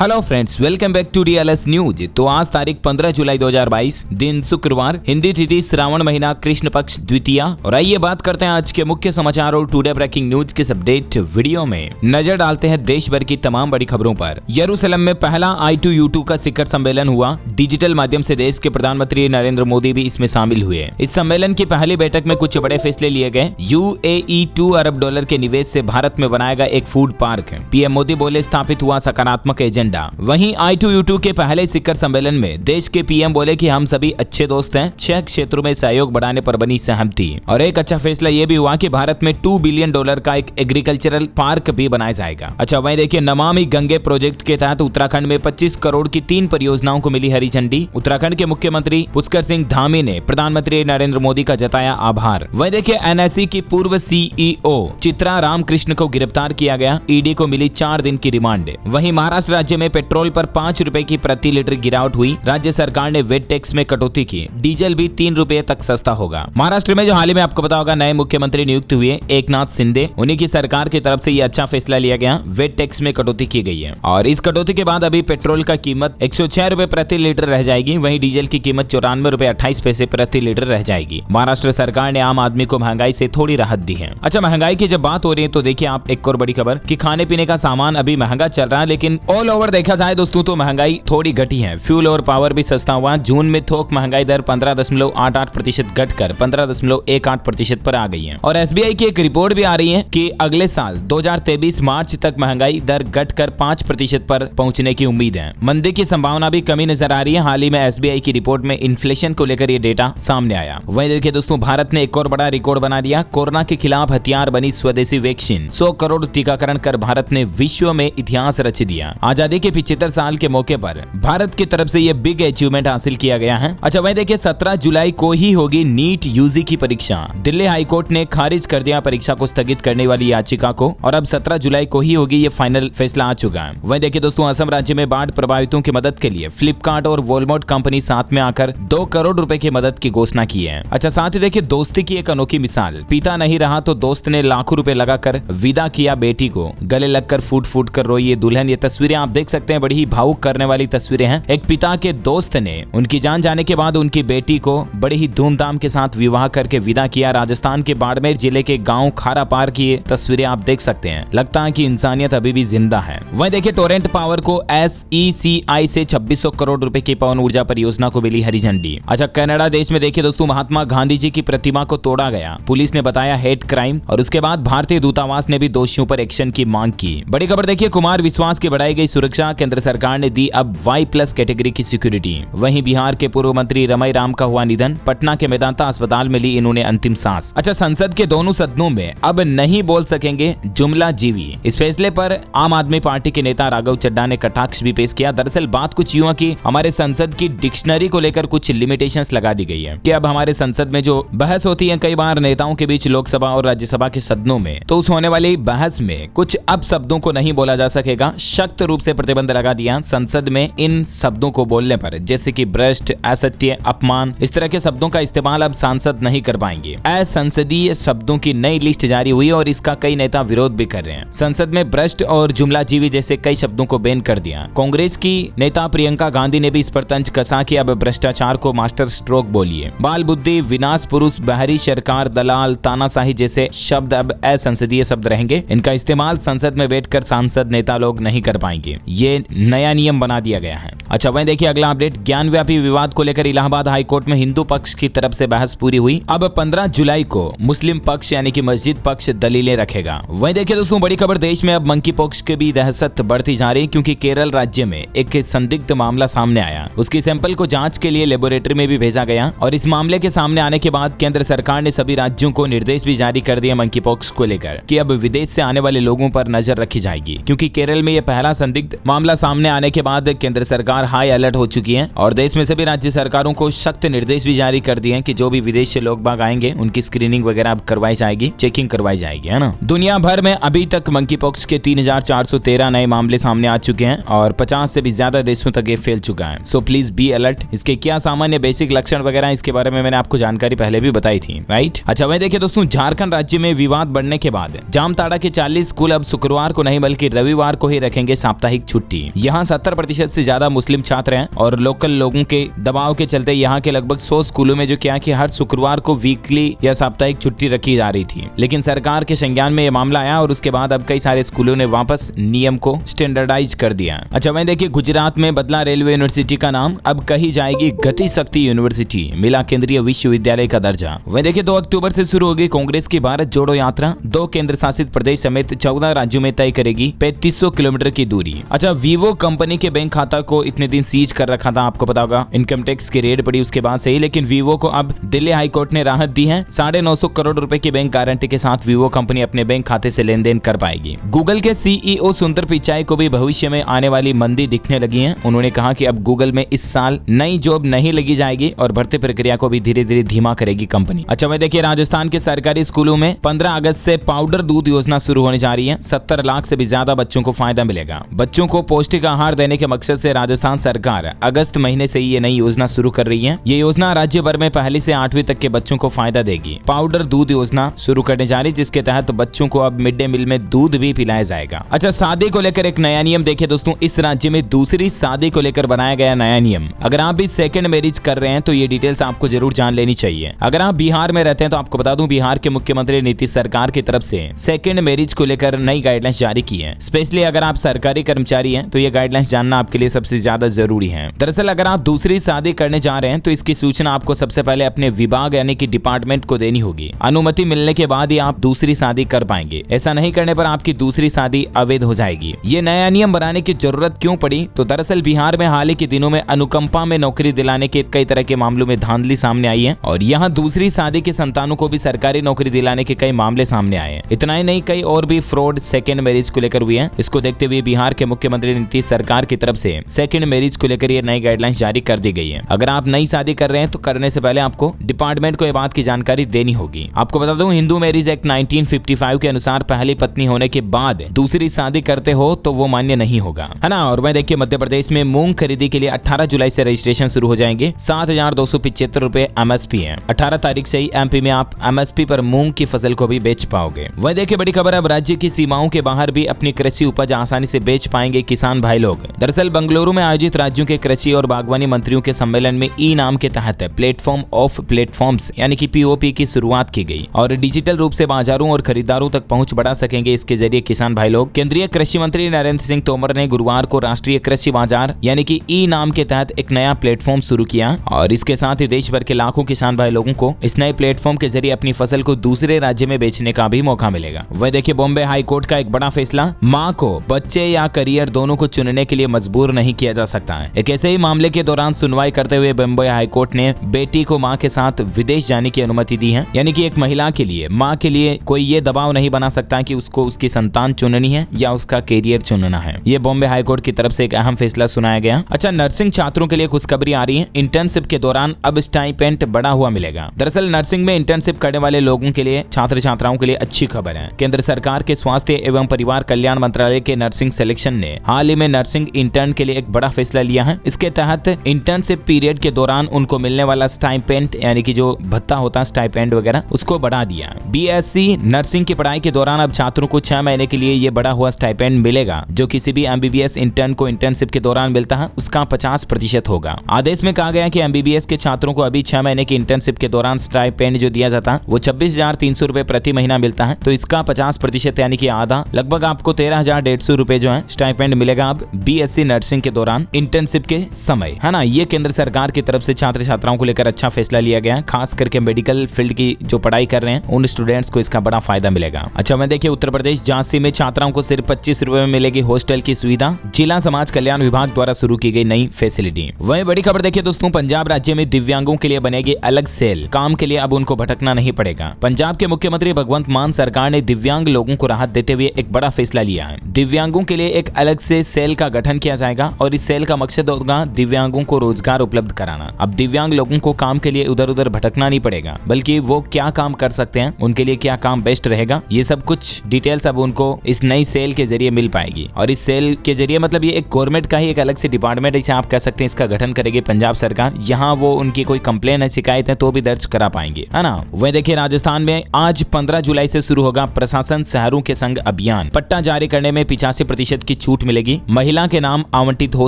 Hello friends, welcome back to DLS news. तो आज तारीख 15 जुलाई 2022 दिन शुक्रवार, हिंदी तिथि श्रावण महीना कृष्ण पक्ष द्वितीया। और आइए बात करते हैं आज के मुख्य समाचार और टुडे ब्रेकिंग न्यूज के अपडेट वीडियो में नजर डालते हैं देश भर की तमाम बड़ी खबरों पर। यरूशलेम में पहला I2U2 का शिखर सम्मेलन हुआ। डिजिटल माध्यम से देश के प्रधानमंत्री नरेंद्र मोदी भी इसमें शामिल हुए। इस सम्मेलन की पहली बैठक में कुछ बड़े फैसले लिए गए। UAE $2 अरब के निवेश से भारत में बनाएगा एक फूड पार्क। पीएम मोदी बोले स्थापित हुआ सकारात्मक एजेंडा। वहीं I2U2 के पहले शिखर सम्मेलन में देश के पीएम बोले कि हम सभी अच्छे दोस्त हैं। 6 क्षेत्रों में सहयोग बढ़ाने पर बनी सहमति। और एक अच्छा फैसला यह भी हुआ कि भारत में $2 बिलियन का एक एग्रीकल्चरल पार्क भी बनाया जाएगा। अच्छा, वहीं देखिए नमामि गंगे प्रोजेक्ट के तहत उत्तराखंड में 25 करोड़ की 3 परियोजनाओं को मिली हरी झंडी। उत्तराखंड के मुख्यमंत्री पुष्कर सिंह धामी ने प्रधानमंत्री नरेंद्र मोदी का जताया आभार। वहीं देखिए NSE की पूर्व CEO चित्रा रामकृष्ण को गिरफ्तार किया गया। ईडी को मिली 4 दिन की रिमांड। वहीं महाराष्ट्र राज्य में पेट्रोल पर 5 रुपए की प्रति लीटर गिरावट हुई। राज्य सरकार ने वेट टैक्स में कटौती की। डीजल भी 3 रुपए तक सस्ता होगा। महाराष्ट्र में जो हाल ही में आपको पता होगा नए मुख्यमंत्री नियुक्त हुए एकनाथ शिंदे, उन्हीं की सरकार की तरफ से ये अच्छा फैसला लिया गया। वेट टैक्स में कटौती की गई है और इस कटौती के बाद अभी पेट्रोल का कीमत 106 रुपए प्रति लीटर रह जाएगी। वहीं डीजल की कीमत 94 रुपए 28 पैसे प्रति लीटर रह जाएगी। महाराष्ट्र सरकार ने आम आदमी को महंगाई से थोड़ी राहत दी है। अच्छा, महंगाई की जब बात हो रही है तो देखिए आप एक और बड़ी खबर कि खाने पीने का सामान अभी महंगा चल रहा है, लेकिन ऑल ओवर देखा जाए दोस्तों तो महंगाई थोड़ी घटी है। फ्यूल और पावर भी सस्ता हुआ। जून में थोक महंगाई दर 15.88% घटकर 15.18% पर आ गई है। और SBI की एक रिपोर्ट भी आ रही है कि अगले साल 2023 मार्च तक महंगाई दर घटकर 5% पर पहुंचने की उम्मीद है। मंदी की संभावना भी कमी नजर आ रही है। हाल ही में SBI की रिपोर्ट में इन्फ्लेशन को लेकर ये डेटा सामने आया। वहीं देखिए दोस्तों भारत ने एक और बड़ा रिकॉर्ड बना दिया। कोरोना के खिलाफ हथियार बनी स्वदेशी वैक्सीन। 100 करोड़ टीकाकरण कर भारत ने विश्व में इतिहास रच दिया। आजादी के 75 साल के मौके पर भारत की तरफ से ये बिग अचीवमेंट हासिल किया गया है। अच्छा, वहीं देखिए 17 जुलाई को ही होगी नीट UG की परीक्षा। दिल्ली हाईकोर्ट ने खारिज कर दिया परीक्षा को स्थगित करने वाली याचिका को और अब 17 जुलाई को ही होगी, ये फाइनल फैसला आ चुका है। वहीं देखिए दोस्तों असम राज्य में बाढ़ प्रभावितों की मदद के लिए फ्लिपकार्ट और वॉलमार्ट कंपनी साथ में आकर 2 करोड़ रुपए की मदद की घोषणा की है। अच्छा, साथ ही देखिए दोस्ती की एक अनोखी मिसाल। पिता नहीं रहा तो दोस्त ने लाखों रुपए लगाकर विदा किया बेटी को। गले लगकर फूट फूट कर रोई ये दुल्हन। ये तस्वीरें आप देख सकते हैं, बड़ी ही भावुक करने वाली तस्वीरें हैं। एक पिता के दोस्त ने उनकी जान जाने के बाद उनकी बेटी को बड़े ही धूमधाम के साथ विवाह करके विदा किया। राजस्थान के बाड़मेर जिले के गांव खारापार की ये तस्वीरें आप देख सकते हैं। लगता है कि इंसानियत अभी भी जिंदा है। वहीं देखिए टोरेंट पावर को SECI से 2600 करोड़ रुपए की पवन ऊर्जा परियोजना को मिली हरी झंडी। अच्छा, कनाडा देश में देखिए दोस्तों महात्मा गांधी जी की प्रतिमा को तोड़ा गया। पुलिस ने बताया हेट क्राइम और उसके बाद भारतीय दूतावास ने भी दोषियों पर एक्शन की मांग की। बड़ी खबर देखिए कुमार विश्वास की बढ़ाई गई सुरक्षा। केंद्र सरकार ने दी अब Y+ कैटेगरी की सिक्योरिटी। वहीं बिहार के पूर्व मंत्री रमई राम का हुआ निधन। पटना के मेदांता अस्पताल में ली इन्होंने अंतिम सांस। अच्छा, संसद के दोनों सदनों में अब नहीं बोल सकेंगे जुमला जीवी। इस फैसले पर आम आदमी पार्टी के नेता राघव चड्ढा ने कटाक्ष भी पेश किया। दरअसल बात कुछ यूं कि हमारे संसद की डिक्शनरी को लेकर कुछ लिमिटेशंस लगा दी गई है कि अब हमारे संसद में जो बहस होती है कई बार नेताओं के बीच लोकसभा और राज्यसभा के सदनों में, तो उस होने वाली बहस में कुछ अब शब्दों को नहीं बोला जा सकेगा। सख्त रूप से प्रतिबंध लगा दिया संसद में इन शब्दों को बोलने पर, जैसे कि भ्रष्ट, असत्य, अपमान, इस तरह के शब्दों का इस्तेमाल अब सांसद नहीं कर पाएंगे। असंसदीय शब्दों की नई लिस्ट जारी हुई और इसका कई नेता विरोध भी कर रहे हैं। संसद में भ्रष्ट और जुमलाजीवी जैसे कई शब्दों को बैन कर दिया। कांग्रेस की नेता प्रियंका गांधी ने भी इस पर तंज कसा कि अब भ्रष्टाचार को मास्टर स्ट्रोक बोलिए। बाल बुद्धि, विनाश पुरुष, बहरी सरकार, दलाल, तानाशाही जैसे शब्द अब असंसदीय शब्द रहेंगे। इनका इस्तेमाल संसद में बैठकर सांसद नेता लोग नहीं कर पाएंगे। ये नया नियम बना दिया गया है। अच्छा, वहीं देखिए अगला अपडेट। ज्ञानव्यापी विवाद को लेकर इलाहाबाद हाईकोर्ट में हिंदू पक्ष की तरफ से बहस पूरी हुई। अब 15 जुलाई को मुस्लिम पक्ष यानी कि मस्जिद पक्ष दलीलें रखेगा। वहीं देखिए दोस्तों बड़ी खबर, देश में अब मंकी पॉक्स की भी दहशत बढ़ती जा रही है क्योंकि केरल राज्य में एक संदिग्ध मामला सामने आया। उसकी सैंपल को जांच के लिए लेबोरेटरी में भी भेजा गया और इस मामले के सामने आने के बाद केंद्र सरकार ने सभी राज्यों को निर्देश भी जारी कर दिए मंकी पॉक्स को लेकर कि अब विदेश से आने वाले लोगों पर नजर रखी जाएगी। क्योंकि केरल में यह पहला संदिग्ध मामला सामने आने के बाद केंद्र सरकार हाई अलर्ट हो चुकी है और देश में सभी राज्य सरकारों को सख्त निर्देश भी जारी कर दिए हैं कि जो भी विदेश से लोग बाग आएंगे उनकी स्क्रीनिंग वगैरह अब करवाई जाएगी, चेकिंग करवाई जाएगी, है ना। दुनिया भर में अभी तक मंकी पॉक्स के 3413 नए मामले सामने आ चुके हैं और 50 से भी ज्यादा देशों तक ये फैल चुका है। So please be alert. इसके क्या सामान्य बेसिक लक्षण वगैरह इसके बारे में मैंने आपको जानकारी पहले भी बताई थी, राइट। अच्छा, वही देखिए दोस्तों झारखंड राज्य में विवाद बढ़ने के बाद जामताड़ा के 40 स्कूल अब शुक्रवार को नहीं बल्कि रविवार को ही रखेंगे साप्ताहिक छुट्टी। यहाँ 70% से ज्यादा मुस्लिम छात्र हैं और लोकल लोगों के दबाव के चलते यहाँ के लगभग 100 स्कूलों में जो क्या कि हर शुक्रवार को वीकली या साप्ताहिक छुट्टी रखी जा रही थी, लेकिन सरकार के संज्ञान में ये मामला आया और उसके बाद अब कई सारे स्कूलों ने वापस नियम को स्टैंडर्डाइज कर दिया। अच्छा, वहीं देखिए गुजरात में बदला रेलवे यूनिवर्सिटी का नाम, अब कही जाएगी गति शक्ति यूनिवर्सिटी, मिला केंद्रीय विश्वविद्यालय का दर्जा। वहीं देखिए 2 अक्टूबर से शुरू होगी कांग्रेस की भारत जोड़ो यात्रा, 2 केंद्र शासित प्रदेश समेत 14 राज्यों में तय करेगी 3500 किलोमीटर की दूरी। अच्छा, वीवो कंपनी के बैंक खाता को इतने दिन सीज कर रखा था, आपको पता होगा इनकम टैक्स की रेड पड़ी उसके बाद से ही, लेकिन वीवो को अब दिल्ली हाई कोर्ट ने राहत दी है। 950 करोड़ रुपए की बैंक गारंटी के साथ वीवो कंपनी अपने बैंक खाते से लेन देन कर पाएगी। गूगल के सीईओ सुंदर पिचाई को भी भविष्य में आने वाली मंदी दिखने लगी है। उन्होंने कहा कि अब गूगल में इस साल नई जॉब नहीं लगी जाएगी और भर्ती प्रक्रिया को भी धीरे धीरे धीमा करेगी कंपनी। अच्छा, वह देखिए राजस्थान के सरकारी स्कूलों में 15 अगस्त से पाउडर दूध योजना शुरू होने जा रही है। 70 लाख से भी ज्यादा बच्चों को फायदा मिलेगा। बच्चों को पौष्टिक आहार देने के मकसद से राजस्थान सरकार अगस्त महीने से ये नई योजना शुरू कर रही है। ये योजना राज्य भर में 1 से 8वीं तक के बच्चों को फायदा देगी। पाउडर दूध योजना शुरू करने जा रही, जिसके तहत बच्चों को अब मिड डे मील में दूध भी पिलाया जाएगा। अच्छा, शादी को लेकर एक नया नियम देखिए दोस्तों, इस राज्य में दूसरी शादी को लेकर बनाया गया नया नियम। अगर आप भी सेकंड मैरिज कर रहे हैं तो ये डिटेल्स आपको जरूर जान लेनी चाहिए। अगर आप बिहार में रहते हैं तो आपको बता दूं, बिहार के मुख्यमंत्री नीतीश सरकार की तरफ से सेकंड मैरिज को लेकर नई गाइडलाइंस जारी की है। स्पेशली अगर आप सरकारी कर्मचारी हैं तो ये गाइडलाइंस जानना आपके लिए सबसे ज्यादा जरूरी है। दरअसल अगर आप दूसरी शादी करने जा रहे हैं तो इसकी सूचना आपको सबसे पहले अपने विभाग यानी कि डिपार्टमेंट को देनी होगी। अनुमति मिलने के बाद ही आप दूसरी शादी कर पाएंगे। ऐसा नहीं करने पर आपकी दूसरी शादी अवैध हो जाएगी। ये नया नियम बनाने की जरूरत क्यों पड़ी? तो दरअसल बिहार में हाल ही के दिनों में अनुकंपा में नौकरी दिलाने के कई तरह के मामलों में धांधली सामने आई है और यहाँ दूसरी शादी के संतानों को भी सरकारी नौकरी दिलाने के कई मामले सामने आए हैं। इतना ही नहीं, कई और भी फ्रॉड सेकंड मैरिज को लेकर हुए हैं। इसको देखते हुए बिहार के मुख्यमंत्री नीतीश सरकार की तरफ से सेकंड मैरिज को लेकर ये नई गाइडलाइंस जारी कर दी गई है। अगर आप नई शादी कर रहे हैं तो करने से पहले आपको डिपार्टमेंट को ये बात की जानकारी देनी होगी। आपको बता दूं, हिंदू मैरिज एक्ट 1955 के अनुसार पहली पत्नी होने के बाद दूसरी शादी करते हो तो वो मान्य नहीं होगा, है ना। और वह देखिए मध्य प्रदेश में मूंग खरीदी के लिए 18 जुलाई से रजिस्ट्रेशन शुरू हो जाएंगे। 7,275 रुपए एमएसपी है। 18 तारीख से ही एमपी में आप एमएसपी पर मूंग की फसल को भी बेच पाओगे। वह देखिए बड़ी खबर, अब राज्य की सीमाओं के बाहर भी अपनी कृषि उपज आसानी से बेच पाएंगे किसान भाई लोग। दरअसल बेंगलुरु में आयोजित राज्यों के कृषि और बागवानी मंत्रियों के सम्मेलन में ई नाम के तहत प्लेटफॉर्म ऑफ प्लेटफॉर्म्स यानी कि पीओपी की शुरुआत की गई और डिजिटल रूप से बाजारों और खरीदारों तक पहुंच बढ़ा सकेंगे इसके जरिए किसान भाई लोग। केंद्रीय कृषि मंत्री नरेंद्र सिंह तोमर ने गुरुवार को राष्ट्रीय कृषि बाजार यानी कि ई नाम के तहत एक नया प्लेटफॉर्म शुरू किया और इसके साथ ही देश भर के लाखों किसान भाई लोगों को इस नए प्लेटफॉर्म के जरिए अपनी फसल को दूसरे राज्य में बेचने का भी मौका मिलेगा। वह देखिए बॉम्बे हाई कोर्ट का एक बड़ा फैसला, माँ को बच्चे या करियर दोनों को चुनने के लिए मजबूर नहीं किया जा सकता है। एक ऐसे ही मामले के दौरान सुनवाई करते हुए बॉम्बे हाई कोर्ट ने बेटी को माँ के साथ विदेश जाने की अनुमति दी है। यानी कि एक महिला के लिए, माँ के लिए कोई ये दबाव नहीं बना सकता कि उसको उसकी संतान चुननी है या उसका कैरियर चुनना है। ये बॉम्बे हाई कोर्ट की तरफ से एक अहम फैसला सुनाया गया। अच्छा, नर्सिंग छात्रों के लिए खुशखबरी आ रही है। इंटर्नशिप के दौरान अब स्टाइपेंड बढ़ा हुआ मिलेगा। दरअसल नर्सिंग में इंटर्नशिप करने वाले लोगों के लिए, छात्र छात्राओं के लिए अच्छी खबर है। केंद्र सरकार के स्वास्थ्य एवं परिवार कल्याण मंत्रालय के नर्सिंग सिलेक्शन ने हाल ही में नर्सिंग इंटर्न के लिए एक बड़ा फैसला लिया है। इसके तहत इंटर्नशिप पीरियड के दौरान उनको मिलने वाला स्टाइपेंड यानी कि जो भत्ता होता है स्टाइपेंड वगैरह, उसको बढ़ा दिया। बीएससी नर्सिंग की पढ़ाई के दौरान अब छात्रों को 6 महीने के लिए ये बढ़ा हुआ स्टाइपेंड मिलेगा, जो किसी भी एमबीबीएस इंटर्न को इंटर्नशिप के दौरान मिलता है उसका 50% होगा। आदेश में कहा गया कि एमबीबीएस के छात्रों को अभी 6 महीने की इंटर्नशिप के दौरान स्टाइपेंड जो दिया जाता है वो 26,300 रुपए प्रति महीना मिलता है, तो इसका 50% यानी कि आधा, लगभग आपको 13,150 रुपए जो है स्टाइपेंड मिलेगा अब बीएससी नर्सिंग के दौरान इंटर्नशिप के समय, है ना। ये केंद्र सरकार की तरफ से छात्र छात्राओं को लेकर अच्छा फैसला लिया गया है। खास करके मेडिकल फील्ड की जो पढ़ाई कर रहे हैं उन स्टूडेंट्स को इसका बड़ा फायदा मिलेगा। अच्छा, मैं देखिए उत्तर प्रदेश झांसी में छात्राओं को सिर्फ 25 रुपए में मिलेगी हॉस्टल की सुविधा। जिला समाज कल्याण विभाग द्वारा शुरू की गई नई फैसिलिटी। वही बड़ी खबर देखिए दोस्तों, पंजाब राज्य में दिव्यांगों के लिए बनेगी अलग सेल। काम के लिए अब उनको भटकना नहीं पड़ेगा। पंजाब के मुख्यमंत्री भगवंत मान सरकार ने दिव्यांग लोगों को राहत देते हुए एक बड़ा फैसला लिया है। दिव्यांगों के लिए एक अलग से सेल का गठन किया जाएगा और इस सेल का मकसद होगा दिव्यांगों को रोजगार उपलब्ध कराना। अब दिव्यांग लोगों को काम के लिए उधर उधर भटकना नहीं पड़ेगा, बल्कि वो क्या काम कर सकते हैं, उनके लिए क्या काम बेस्ट रहेगा, ये सब कुछ डिटेल्स अब उनको इस नई सेल के जरिए मिल पाएगी। और इस सेल के जरिए मतलब ये एक गवर्नमेंट का ही एक अलग से डिपार्टमेंट इसे आप कह सकते हैं, इसका गठन करेगी पंजाब सरकार। यहाँ वो उनकी कोई कंप्लेन है, शिकायत है तो भी दर्ज करा पाएंगे, है ना। वह देखिए राजस्थान में आज 15 जुलाई से शुरू होगा प्रशासन शहरों के संग अभियान। पट्टा जारी करने में 85% की छूट छूट मिलेगी, महिला के नाम आवंटित हो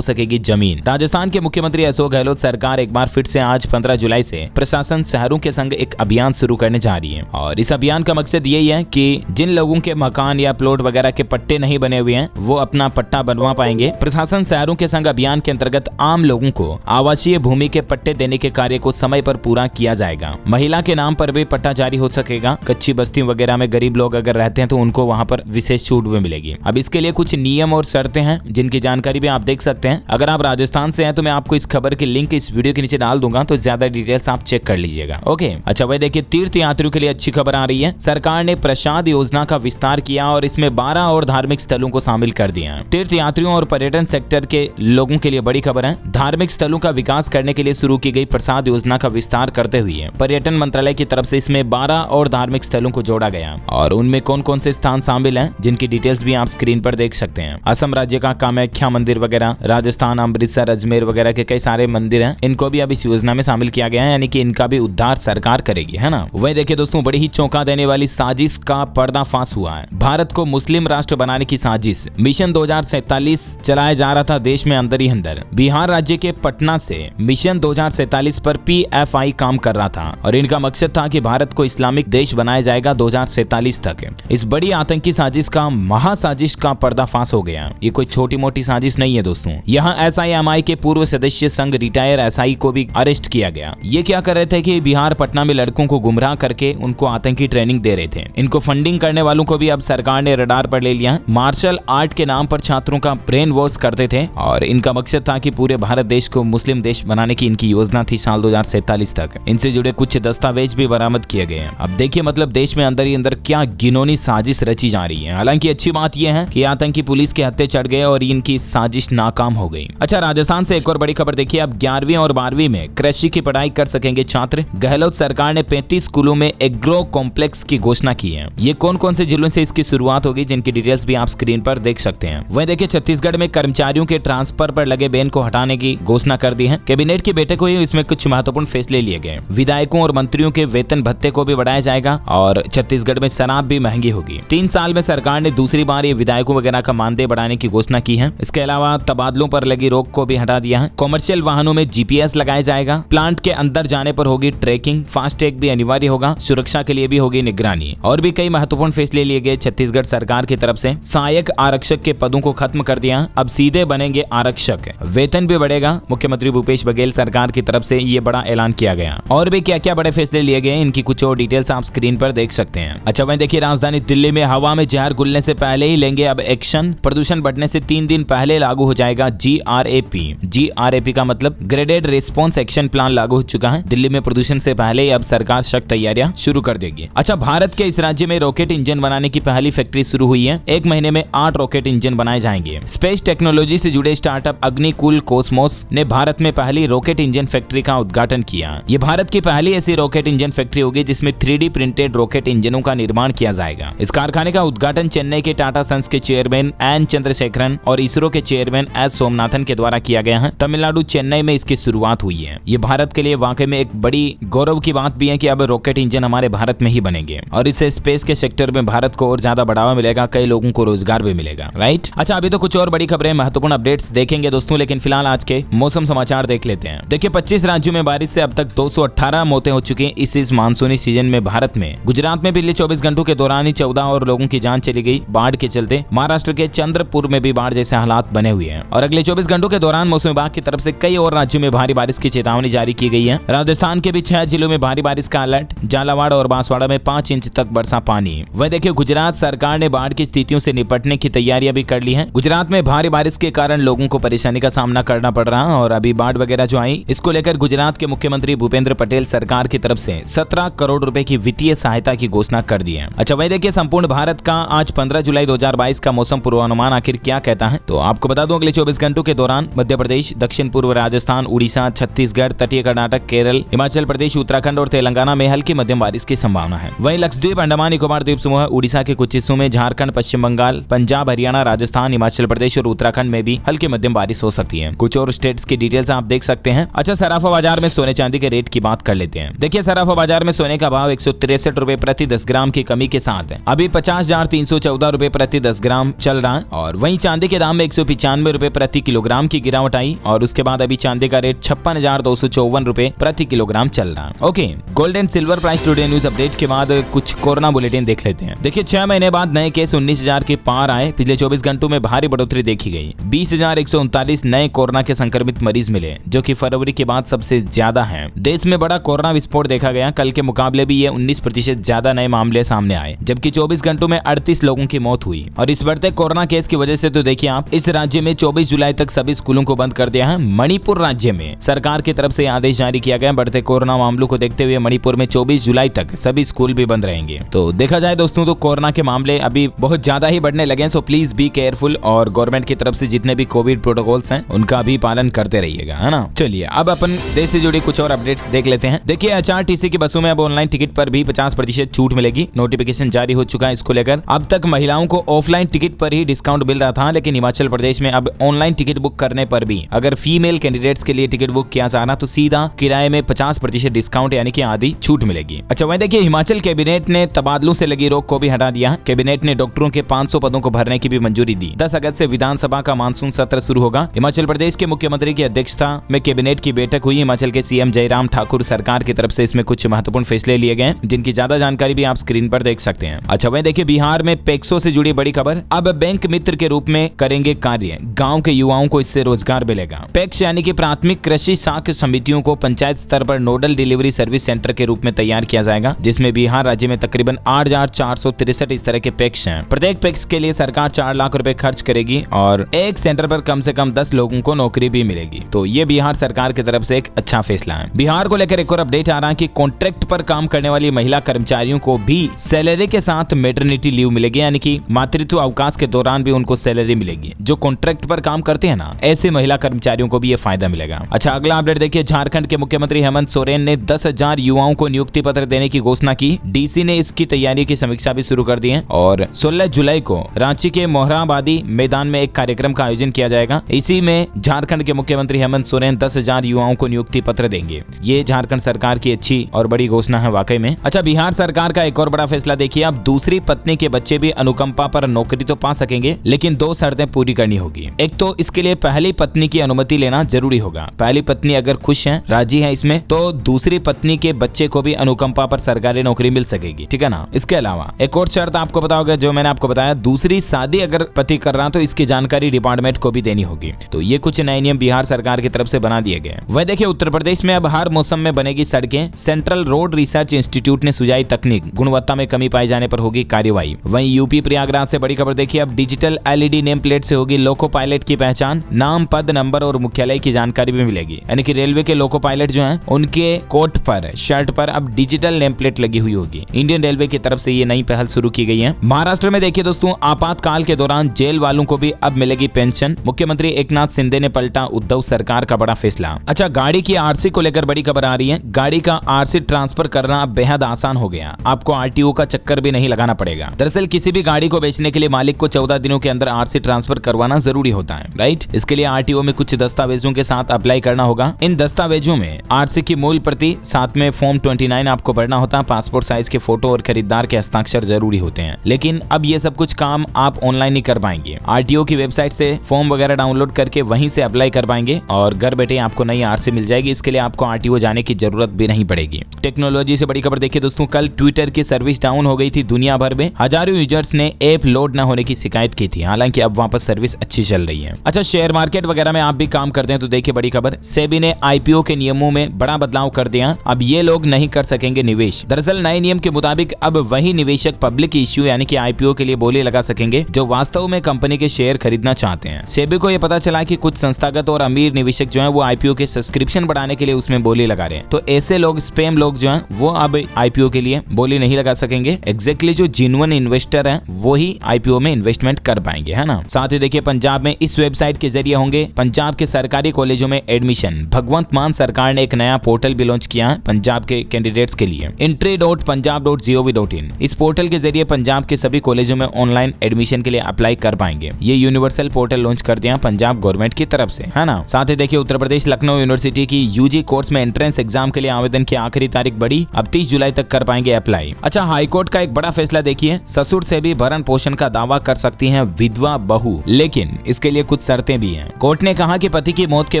सकेगी जमीन। राजस्थान के मुख्यमंत्री अशोक गहलोत सरकार एक बार फिर से आज 15 जुलाई से प्रशासन शहरों के संग एक अभियान शुरू करने जा रही है और इस अभियान का मकसद यही है कि जिन लोगों के मकान या प्लॉट वगैरह के पट्टे नहीं बने हुए हैं वो अपना पट्टा बनवा पाएंगे। प्रशासन शहरों के संग अभियान के अंतर्गत आम लोगों को आवासीय भूमि के पट्टे देने के कार्य को समय पर पूरा किया जाएगा। महिला के नाम पर भी पट्टा जारी हो सकेगा। कच्ची बस्ती वगैरह में गरीब लोग अगर रहते हैं तो उनको वहां पर विशेष छूट भी मिलेगी। अब इसके लिए कुछ नियम और शर्तें हैं जिनकी जानकारी भी आप देख सकते हैं। अगर आप राजस्थान से हैं तो मैं आपको इस खबर की लिंक इस वीडियो के नीचे डाल दूंगा, तो ज्यादा डिटेल्स आप चेक कर लीजिएगा। ओके, अच्छा भाई देखिए, तीर्थ यात्रियों के लिए अच्छी खबर आ रही है। सरकार ने प्रसाद योजना का विस्तार किया और इसमें 12 और धार्मिक स्थलों को शामिल कर दिया है। तीर्थ यात्रियों और पर्यटन सेक्टर के लोगों के लिए बड़ी खबर है। धार्मिक स्थलों का विकास करने के लिए शुरू की गई प्रसाद योजना का विस्तार करते हुए पर्यटन मंत्रालय की तरफ से इसमें 12 और धार्मिक स्थलों को जोड़ा गया और उनमें कौन कौन से स्थान शामिल हैं जिनकी डिटेल्स भी आप स्क्रीन पर देख सकते हैं। असम राज्य का कामाख्या मंदिर वगैरह, राजस्थान, अमृतसर, अजमेर वगैरह के कई सारे मंदिर हैं, इनको भी अब इस योजना में शामिल किया गया है, यानी कि इनका भी उद्धार सरकार करेगी, है ना। वही देखिए दोस्तों, बड़ी ही चौंका देने वाली साजिश का पर्दाफाश हुआ है। भारत को मुस्लिम राष्ट्र बनाने की साजिश मिशन 2047 चलाया जा रहा था देश में अंदर ही अंदर। बिहार राज्य के पटना से मिशन 2047 पर PFI काम कर रहा था और इनका मकसद था कि भारत को इस्लामिक देश बनाया जाएगा 2047 तक। इस बड़ी आतंकी साजिश का महासाजिश का पर्दाफाश हो गया। ये कोई छोटी मोटी साजिश नहीं है दोस्तों। यहाँ SIMI के पूर्व सदस्य संघ रिटायर SI को भी अरेस्ट किया गया। ये क्या कर रहे थे कि बिहार पटना में लड़कों को गुमराह करके उनको आतंकी ट्रेनिंग दे रहे थे। इनको फंडिंग करने वालों को भी अब सरकार ने रडार पर ले लिया। मार्शल आर्ट के नाम पर छात्रों का ब्रेन वॉश करते थे और इनका मकसद था कि पूरे भारत देश को मुस्लिम देश बनाने की इनकी योजना थी साल 2047 तक। इनसे जुड़े कुछ दस्तावेज भी बरामद किए गए। अब देखिए, मतलब देश में अंदर ही अंदर क्या घिनौनी साजिश रची जा रही है। हालांकि अच्छी बात यह है कि आतंकी पुलिस के हत्थे चढ़ गए और इनकी साजिश नाकाम हो गई। अच्छा, राजस्थान से एक और बड़ी खबर देखिए। अब 11वीं और 12वीं में कृषि की पढ़ाई कर सकेंगे छात्र। गहलोत सरकार ने 35 स्कूलों में एग्रो कॉम्प्लेक्स की घोषणा की है। ये कौन कौन से जिलों से इसकी शुरुआत होगी जिनकी डिटेल्स भी आप स्क्रीन पर देख सकते हैं। वहीं देखिए, छत्तीसगढ़ में कर्मचारियों के ट्रांसफर पर लगे बैन को हटाने की घोषणा कर दी है। कैबिनेट की बैठक हुई, इसमें कुछ महत्वपूर्ण फैसले लिए गए। विधायकों और मंत्रियों के वेतन भत्ते को भी बढ़ाया जाएगा और छत्तीसगढ़ में शराब भी महंगी होगी। 3 साल में सरकार ने दूसरी बार ये विधायकों वगैरह का मानदेय बढ़ाने की घोषणा की है। इसके अलावा तबादलों पर लगी रोक को भी हटा दिया है। कॉमर्शियल वाहनों में GPS लगाया जाएगा। प्लांट के अंदर जाने पर होगी ट्रैकिंग। फास्टैग भी अनिवार्य होगा। सुरक्षा के लिए भी होगी निगरानी। और भी कई महत्वपूर्ण फैसले लिए गए छत्तीसगढ़ सरकार की तरफ से। सहायक आरक्षक के पदों को खत्म कर दिया, अब सीधे बनेंगे आरक्षक। वेतन भी बढ़ेगा। मुख्यमंत्री भूपेश बघेल सरकार की तरफ से ये बड़ा ऐलान किया गया। और भी क्या क्या बड़े फैसले लिए गए, इनकी कुछ और डिटेल्स आप स्क्रीन पर देख सकते हैं। अच्छा, वहीं देखिए, राजधानी दिल्ली में हवा में जहर घुलने से पहले ही लेंगे अब एक्शन। प्रदूषण बढ़ने से 3 दिन पहले लागू हो जाएगा GRAP का मतलब ग्रेडेड रिस्पॉन्स एक्शन प्लान लागू हो चुका है। दिल्ली में प्रदूषण से पहले ही अब सरकार सख्त तैयारियां शुरू कर देगी। अच्छा, भारत के इस राज्य में रॉकेट इंजन बनाने की पहली फैक्ट्री शुरू हुई है। 1 महीने में 8 रॉकेट इंजन बनाए जाएंगे। स्पेस टेक्नोलॉजी से जुड़े स्टार्टअप अग्निकुल कॉस्मोस ने भारत में पहली रॉकेट इंजन फैक्ट्री का उद्घाटन किया। ये भारत की पहली ऐसी रॉकेट इंजन फैक्ट्री होगी जिसमें 3D प्रिंटेड रॉकेट इंजनों का निर्माण किया जाएगा। इस कारखाने का उद्घाटन चेन्नई के टाटा सन्स के चेयरमैन एन चंद्रशेखरन और इसरो के चेयरमैन एस सोमनाथन के द्वारा किया गया है। तमिलनाडु चेन्नई में इसकी शुरुआत हुई है। ये भारत के लिए वाकई में एक बड़ी गौरव की बात भी है कि अब रॉकेट इंजन हमारे भारत में ही बनेंगे और इससे स्पेस के सेक्टर में भारत को और ज्यादा बढ़ावा मिलेगा, कई लोगों को रोजगार भी मिलेगा, राइट। अच्छा, अभी तो कुछ और बड़ी खबरें, महत्वपूर्ण अपडेट्स देखेंगे दोस्तों, लेकिन फिलहाल आज के मौसम समाचार देख लेते हैं। देखिए, 25 राज्यों में बारिश से अब तक 218 मौतें हो चुकी हैं इस मानसूनी सीजन में भारत में। गुजरात में पिछले 24 घंटों के दौरान ही 14 और लोगों की जान चली गई बाढ़ के चलते। महाराष्ट्र के चंद्रपुर में भी बाढ़ जैसे हालात बने हुए हैं और अगले 24 घंटों के दौरान मौसम विभाग की तरफ से कई और राज्यों में भारी बारिश की चेतावनी जारी की गई है। राजस्थान के भी 6 जिलों में भारी बारिश का अलर्ट। झालावाड़ और बांसवाड़ा में 5 इंच तक बरसा पानी। वह देखिए, गुजरात सरकार ने बाढ़ की स्थितियों से निपटने की तैयारियां भी कर ली है। गुजरात में भारी बारिश के कारण लोगों को परेशानी का सामना करना पड़ रहा है और अभी बाढ़ वगैरह जो आई, इसको लेकर गुजरात के मुख्यमंत्री भूपेंद्र पटेल सरकार की तरफ से 17 करोड़ रुपए की वित्तीय सहायता की घोषणा कर दी है। अच्छा, वही देखिए, संपूर्ण भारत का आज 15 जुलाई 2022 का मौसम पूर्वानुमान आखिर क्या कहता है, तो आपको बता दूं, अगले 24 घंटों के दौरान मध्य प्रदेश, दक्षिण पूर्व राजस्थान, उड़ीसा, छत्तीसगढ़, तटीय कर्नाटक, केरल, हिमाचल प्रदेश, उत्तराखंड और तेलंगाना में हल्की मध्यम बारिश की संभावना है। वहीं लक्षद्वीप, अंडमान निकोबार द्वीप समूह, उड़ीसा के कुछ हिस्सों में, झारखंड, पश्चिम बंगाल, पंजाब, हरियाणा, राजस्थान, हिमाचल प्रदेश और उत्तराखंड में भी हल्की मध्यम बारिश हो सकती है। कुछ और स्टेट्स की डिटेल्स आप देख सकते हैं। अच्छा, सराफा बाजार में सोने चांदी के रेट की बात कर लेते हैं। देखिए, सराफा बाजार में सोने का भाव 163 रुपए प्रति 10 ग्राम की कमी के साथ अभी 50,314 रुपए प्रति 10 ग्राम चल रहा है और और वहीं चांदी के दाम में 195 रुपए प्रति किलोग्राम की गिरावट आई और उसके बाद अभी चांदी का रेट 56,254 रुपए प्रति किलोग्राम चल रहा है। Okay, gold and silver price today news update के बाद कुछ कोरोना बुलेटिन देख लेते हैं। देखिए 6 महीने बाद नए केस 19,000 के पार आए। पिछले 24 घंटों में भारी बढ़ोतरी देखी गई। 20,139 नए कोरोना के संक्रमित मरीज मिले, जो कि फरवरी के बाद सबसे ज्यादा है। देश में बड़ा कोरोना विस्फोट देखा गया। कल के मुकाबले भी ये 19% ज्यादा नए मामले सामने आए, जबकि 24 घंटों में 38 लोगों की मौत हुई। और इस बढ़ते कोरोना केस की वजह से तो देखिए आप, इस राज्य में 24 जुलाई तक सभी स्कूलों को बंद कर दिया है। मणिपुर राज्य में सरकार की तरफ से आदेश जारी किया गया। बढ़ते कोरोना मामलों को देखते हुए मणिपुर में 24 जुलाई तक सभी स्कूल भी बंद रहेंगे। तो देखा जाए दोस्तों तो कोरोना के मामले अभी बहुत ज्यादा ही बढ़ने लगे हैं। सो प्लीज बी केयरफुल और गवर्नमेंट की तरफ से जितने भी कोविड प्रोटोकॉल्स हैं उनका भी पालन करते रहिएगा, है ना। चलिए अब अपन देश से जुड़ी कुछ और अपडेट्स देख लेते हैं। देखिए एचआरटीसी की बसों में अब ऑनलाइन टिकट पर भी 50% छूट मिलेगी। नोटिफिकेशन जारी हो चुका है इसको लेकर। अब तक महिलाओं को ऑफलाइन टिकट पर ही डिस्काउंट मिल रहा था, लेकिन हिमाचल प्रदेश में अब ऑनलाइन टिकट बुक करने पर भी अगर फीमेल कैंडिडेट्स के लिए टिकट बुक किया जाना तो सीधा किराए में 50% डिस्काउंट यानी कि आधी छूट मिलेगी। अच्छा वहीं देखिए हिमाचल कैबिनेट ने तबादलों से लगी रोक को भी हटा दिया। कैबिनेट ने डॉक्टरों के 500 पदों को भरने की भी मंजूरी दी। 10 अगस्त से विधानसभा का मानसून सत्र शुरू होगा। हिमाचल प्रदेश के मुख्यमंत्री की अध्यक्षता में कैबिनेट की बैठक हुई। हिमाचल के सीएम जयराम ठाकुर सरकार की तरफ से इसमें कुछ महत्वपूर्ण फैसले लिए गए, जिनकी ज्यादा जानकारी भी आप स्क्रीन पर देख सकते हैं। अच्छा वहीं देखिए बिहार में पैक्सों से जुड़ी बड़ी खबर। अब बैंक मित्र के रूप में करेंगे कार्य। गांव के युवाओं को इससे रोजगार मिलेगा। पैक्स यानी कि प्राथमिक कृषि साख समितियों को पंचायत स्तर पर नोडल डिलीवरी सर्विस सेंटर के रूप में तैयार किया जाएगा, जिसमें बिहार राज्य में तकरीबन 8,463 इस तरह के पैक्स हैं। प्रत्येक पैक्स के लिए सरकार 4 लाख रुपए खर्च करेगी और एक सेंटर पर कम से कम 10 लोगों को नौकरी भी मिलेगी। तो ये बिहार सरकार की तरफ से एक अच्छा फैसला है। बिहार को लेकर एक और अपडेट आ रहा है कि कॉन्ट्रैक्ट पर काम करने वाली महिला कर्मचारियों को भी सैलरी के साथ मैटरनिटी लीव मिलेगी, यानी कि मातृत्व अवकाश के दौरान भी उनको सैलरी मिलेगी। जो कॉन्ट्रैक्ट पर काम करते हैं ना, ऐसे महिला कर्मचारियों को भी ये फायदा मिलेगा। अच्छा अगला अपडेट देखिए, झारखंड के मुख्यमंत्री हेमंत सोरेन ने 10,000 युवाओं को नियुक्ति पत्र देने की घोषणा की। डीसी ने इसकी तैयारी की समीक्षा भी शुरू कर दी है और 16 जुलाई को रांची के मोहराबादी मैदान में एक कार्यक्रम का आयोजन किया जाएगा। इसी में झारखंड के मुख्यमंत्री हेमंत सोरेन 10,000 युवाओं को नियुक्ति पत्र देंगे। ये झारखंड सरकार की अच्छी और बड़ी घोषणा है वाकई में। अच्छा बिहार सरकार का एक और बड़ा फैसला देखिए, अब दूसरी पत्नी के बच्चे भी अनुकंपा पर नौकरी तो पा सकेंगे, लेकिन 2 शर्तें पूरी करनी होगी। एक तो इसके लिए पहली पत्नी की अनुमति लेना जरूरी होगा। पहली पत्नी अगर खुश है, राजी है इसमें, तो दूसरी पत्नी के बच्चे को भी अनुकंपा पर सरकारी नौकरी मिल सकेगी, ठीक है ना। इसके अलावा एक और शर्त आपको बताओगे, जो मैंने आपको बताया, दूसरी शादी अगर पति कर रहा तो इसकी जानकारी डिपार्टमेंट को भी देनी होगी। तो ये कुछ नए नियम बिहार सरकार की तरफ से बना दिए गए। वह देखिए उत्तर प्रदेश में अब हर मौसम में बनेगी सड़कें। सेंट्रल रोड रिसर्च इंस्टीट्यूट ने सुझाई तकनीक, गुणवत्ता में कमी पाए जाने पर होगी कार्यवाही। वहीं यूपी प्रयागराज से बड़ी खबर देखिए, अब डिजिटल LED नेम प्लेट से होगी लोको पायलट की पहचान। नाम, पद, नंबर और मुख्यालय की जानकारी भी मिलेगी, यानी कि रेलवे के लोको पायलट जो हैं उनके कोट पर, शर्ट पर अब डिजिटल नेम प्लेट लगी हुई होगी। इंडियन रेलवे की तरफ से ये नई पहल शुरू की गई है। महाराष्ट्र में देखिए दोस्तों, आपातकाल के दौरान जेल वालों को भी अब मिलेगी पेंशन। मुख्यमंत्री एकनाथ शिंदे ने पलटा उद्धव सरकार का बड़ा फैसला। अच्छा गाड़ी की आरसी को लेकर बड़ी खबर आ रही है। गाड़ी का आरसी ट्रांसफर करना अब बेहद आसान हो गया। आपको आरटीओ का चक्कर भी नहीं लगाना पड़ेगा। दरअसल किसी भी गाड़ी को बेचने के लिए मालिक को 14 दिनों के अंदर आरसी ट्रांसफर करवाना जरूरी होता है, राइट। इसके लिए आरटीओ में कुछ दस्तावेजों के साथ अप्लाई करना होगा। इन दस्तावेजों में आरसी की मूल प्रति, साथ में फॉर्म 29 आपको भरना होता है, पासपोर्ट साइज के फोटो और खरीदार के हस्ताक्षर जरूरी होते हैं। लेकिन अब ये सब कुछ काम आप ऑनलाइन ही कर पाएंगे। आरटीओ की वेबसाइट से फॉर्म वगैरह डाउनलोड करके वहीं से अप्लाई कर पाएंगे और घर बैठे आपको नई आरसी मिल जाएगी। इसके लिए आपको आरटीओ जाने की जरूरत भी नहीं पड़ेगी। टेक्नोलॉजी से बड़ी खबर देखिए दोस्तों, कल ट्विटर की सर्विस डाउन हो गई थी दुनिया भर में। हजारों यूजर्स ने ऐप लोड न होने की शिकायत की थी, हालांकि अब वापस सर्विस अच्छी चल रही है। अच्छा शेयर मार्केट वगैरह में आप भी काम करते हैं तो देखिए बड़ी खबर, सेबी ने आईपीओ के नियमों में बड़ा बदलाव कर दिया। अब ये लोग नहीं कर सकेंगे निवेश। दरअसल नए नियम के मुताबिक अब वही निवेशक पब्लिक इश्यू यानी कि आईपीओ के लिए बोली लगा सकेंगे जो वास्तव में कंपनी के शेयर खरीदना चाहते हैं। सेबी को यह पता चला कि कुछ संस्थागत और अमीर निवेशक जो है वो आईपीओ के सब्सक्रिप्शन बढ़ाने के लिए उसमें बोली लगा रहे हैं। तो ऐसे लोग, स्पैम लोग जो हैं वो अब आईपीओ के लिए बोली नहीं लगा सकेंगे। एग्जैक्टली जो जेन्युइन इन्वेस्टर हैं वो ही आईपीओ में इन्वेस्टमेंट कर पाएंगे, है ना। साथ ही देखिए पंजाब में इस वेबसाइट के जरिए होंगे पंजाब के सरकारी कॉलेजों में एडमिशन। भगवंत मान सरकार ने एक नया पोर्टल भी लॉन्च किया है पंजाब के कैंडिडेट्स के लिए, entry.punjab.gov.in। इस पोर्टल के जरिए पंजाब के सभी कॉलेजों में ऑनलाइन एडमिशन के लिए अप्लाई कर पाएंगे। ये यूनिवर्सल पोर्टल लॉन्च कर दिया पंजाब गवर्नमेंट की तरफ से, है ना। साथ ही देखिए उत्तर प्रदेश लखनऊ यूनिवर्सिटी की यूजी कोर्स में एंट्रेंस एग्जाम के लिए आवेदन की आखिरी तारीख बढ़ी, अब 30 जुलाई तक कर पाएंगे अप्लाई। अच्छा हाईकोर्ट का एक बड़ा फैसला देखिए, ससुर से भी भरण पोषण का दावा कर सकती हैं विधवा बहू, लेकिन इसके लिए कुछ शर्तें भी हैं। कोर्ट ने कहा कि पति की मौत के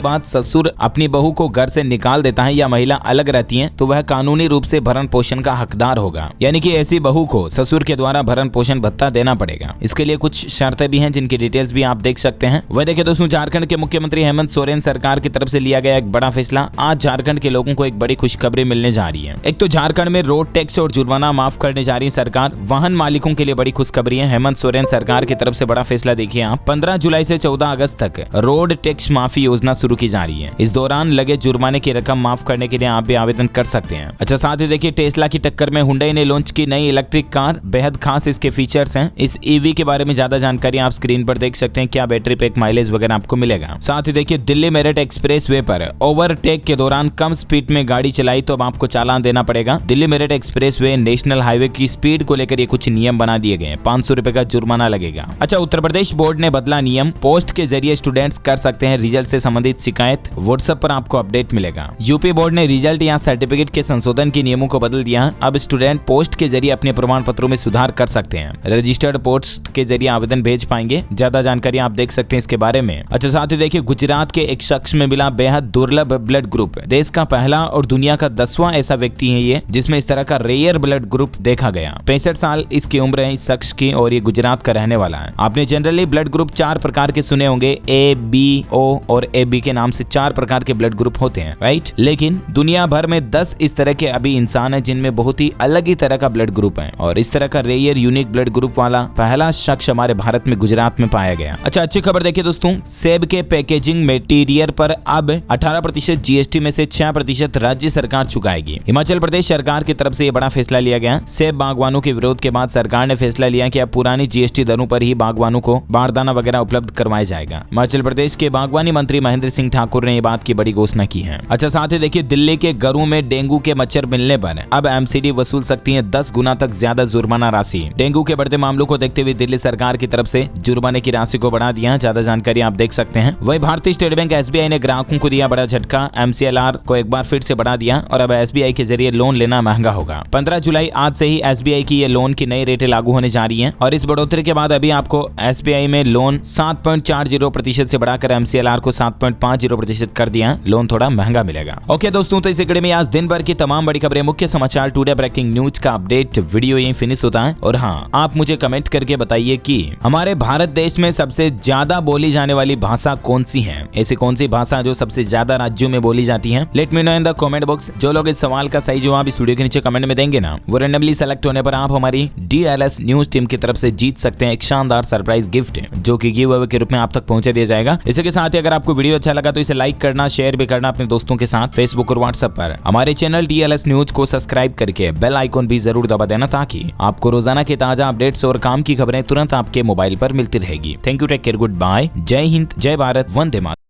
बाद ससुर अपनी बहू को घर से निकाल देता है या महिला अलग रहती है तो वह कानूनी रूप से भरण पोषण का हकदार होगा, यानी कि ऐसी बहू को ससुर के द्वारा भरण पोषण भत्ता देना पड़ेगा। इसके लिए कुछ शर्तें भी हैं जिनकी डिटेल्स भी आप देख सकते हैं। वह देखिए दोस्तों, झारखंड के मुख्यमंत्री हेमंत सोरेन सरकार की तरफ से लिया गया एक बड़ा फैसला। आज झारखंड के लोगों को एक बड़ी खुशखबरी मिलने जा रही है। एक तो झारखंड में रोड टैक्स और जुर्माना माफ करने जा रही है सरकार। वाहन मालिकों के लिए बड़ी खुशखबरी है। हेमंत सोरेन सरकार की तरफ से बड़ा फैसला देखिए आप। 15 जुलाई से 14 अगस्त तक रोड टैक्स माफी योजना शुरू की जा रही है। इस दौरान लगे जुर्माने की रकम माफ करने के लिए आप भी आवेदन कर सकते हैं। अच्छा, साथ ही देखिए टेस्ला की टक्कर में हुंडई ने लॉन्च की नई इलेक्ट्रिक कार। बेहद खास इसके फीचर्स हैं। इस ईवी के बारे में ज्यादा जानकारी आप स्क्रीन पर देख सकते हैं। क्या बैटरी पैक, माइलेज वगैरह आपको मिलेगा। साथ ही देखिए दिल्ली मेरठ एक्सप्रेस वे पर ओवरटेक के दौरान कम स्पीड में गाड़ी चलाई तो अब आपको चालान देना पड़ेगा। Delhi Meerut express way national highway की स्पीड को लेकर ये कुछ नियम बना दिए गए। 500 रुपए का जुर्माना लगेगा। अच्छा, उत्तर प्रदेश बोर्ड ने बदला नियम। पोस्ट के जरिए स्टूडेंट्स कर सकते हैं रिजल्ट से संबंधित शिकायत। व्हाट्सएप पर आपको अपडेट मिलेगा। यूपी बोर्ड ने रिजल्ट या सर्टिफिकेट के संशोधन के नियमों को बदल दिया। अब स्टूडेंट पोस्ट के जरिए अपने प्रमाण पत्रों में सुधार कर सकते हैं। रजिस्टर्ड पोस्ट के जरिए आवेदन भेज पाएंगे। ज्यादा जानकारी आप देख सकते हैं इसके बारे में। अच्छा, साथ ही देखिए गुजरात के एक शख्स में मिला बेहद दुर्लभ ब्लड ग्रुप। देश का पहला और दुनिया का 10वां ऐसा व्यक्ति है ये जिसमें इस तरह का रेयर ब्लड ग्रुप देखा गया। 65 साल इसकी उम्र है इस शख्स की और ये गुजरात का रहने वाला है। आपने जनरली ब्लड ग्रुप 4 प्रकार के सुने होंगे, ए, बी, ओ और ए बी के नाम से 4 प्रकार के ब्लड ग्रुप होते हैं, राइट। लेकिन दुनिया भर में 10 इस तरह के अभी इंसान है जिनमें बहुत ही अलग ही तरह का ब्लड ग्रुप है और इस तरह का रेयर यूनिक ब्लड ग्रुप वाला पहला शख्स हमारे भारत में गुजरात में पाया गया। अच्छा, अच्छी खबर देखिए दोस्तों, सेब के पैकेजिंग मटेरियल पर अब 18% जीएसटी में से 6% राज्य सरकार चुकाएगी। हिमाचल प्रदेश सरकार की तरफ से यह बड़ा फैसला लिया गया। सेब बागवानों के विरोध के बाद सरकार ने फैसला लिया कि अब पुरानी जीएसटी दरों पर ही बागवानों को बारदाना वगैरह उपलब्ध करवाया जाएगा। हिमाचल प्रदेश के बागवानी मंत्री महेंद्र सिंह ठाकुर ने ये बात की बड़ी घोषणा की है। अच्छा, साथ ही देखिए दिल्ली के घरों में डेंगू के मच्छर मिलने पर अब एमसीडी वसूल सकती है 10 गुना तक ज्यादा जुर्माना राशि। डेंगू के बढ़ते मामलों को देखते हुए दिल्ली सरकार की तरफ से जुर्माने की राशि को बढ़ा दिया। ज्यादा जानकारी आप देख सकते हैं। वही भारतीय स्टेट बैंक एसबीआई ने ग्राहकों को दिया बड़ा झटका। एमसीएलआर को एक बार फिर से बढ़ा दिया और अब एसबीआई के जरिए लोन लेना महंगा होगा। 15 जुलाई आज से ही एसबीआई की ये लोन की नई रेटें लागू होने जा रही हैं और इस बढ़ोतरी के बाद अभी आपको एसबीआई में लोन 7.40% से बढ़ाकर एमसीएलआर को 7.50% कर दिया। लोन थोड़ा महंगा मिलेगा। ओके दोस्तों, तो इस कड़ी में आज दिन भर की तमाम बड़ी खबरें, मुख्य समाचार, टुडे ब्रेकिंग न्यूज का अपडेट वीडियो यहीं फिनिश होता है। और हाँ, आप मुझे कमेंट करके बताइए कि हमारे भारत देश में सबसे ज्यादा बोली जाने वाली भाषा कौन सी है। ऐसी कौन सी भाषा जो सबसे ज्यादा राज्यों में बोली जाती है। Let me know in the comment box. जो लोग इस सवाल का सही जवाब इस वीडियो के नीचे कमेंट में देंगे ना, वो रैंडमली सेलेक्ट होने पर आप हमारी DLS न्यूज टीम की तरफ से जीत सकते हैं एक शानदार सरप्राइज गिफ्ट, जो कि गिव अवे के रूप में आप तक पहुंचा दिया जाएगा। इसी के साथ ही अगर आपको वीडियो अच्छा लगा तो इसे लाइक करना, शेयर भी करना अपने दोस्तों के साथ फेसबुक और व्हाट्सएप पर। हमारे चैनल DLS न्यूज को सब्सक्राइब करके बेल आइकॉन भी जरूर दबा देना ताकि आपको रोजाना के ताजा अपडेट्स और काम की खबरें तुरंत आपके मोबाइल पर मिलती रहेगी। Thank you, take care, good bye, जय हिंद, जय भारत, वंदे मातरम।